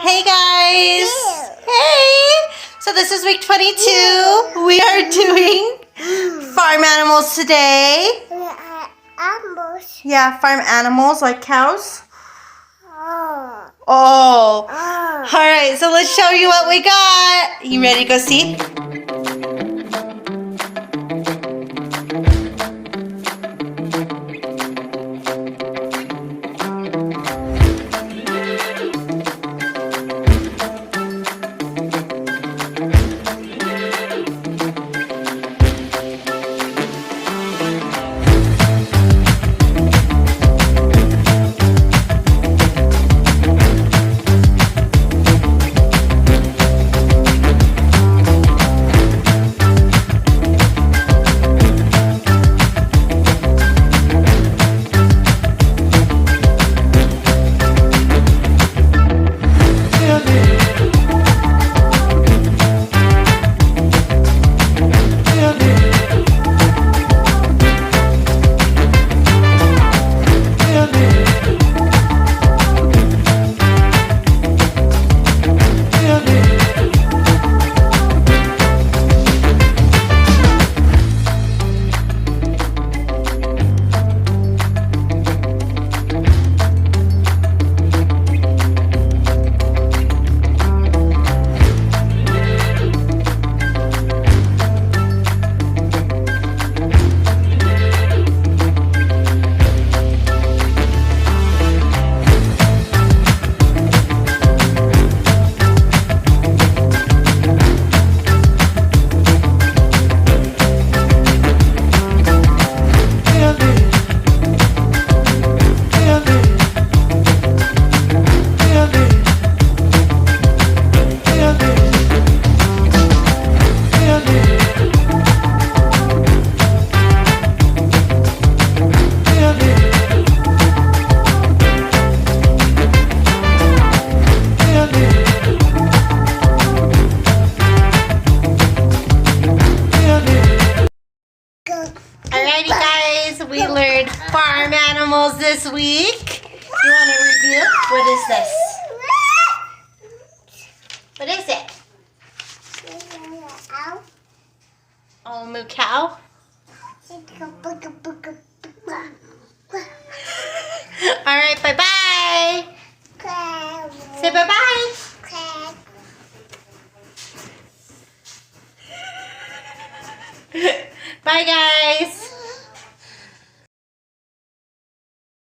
Hey guys! Hey! So this is week 22. We are doing farm animals today. Animals. Yeah, farm animals like cows. Oh. Oh. Alright, so let's show you what we got. You ready to go see? Alrighty guys, we learned farm animals this week. You want to review? What is this? What is it? Oh, moo cow? Alright, bye-bye. Say bye-bye. Bye guys.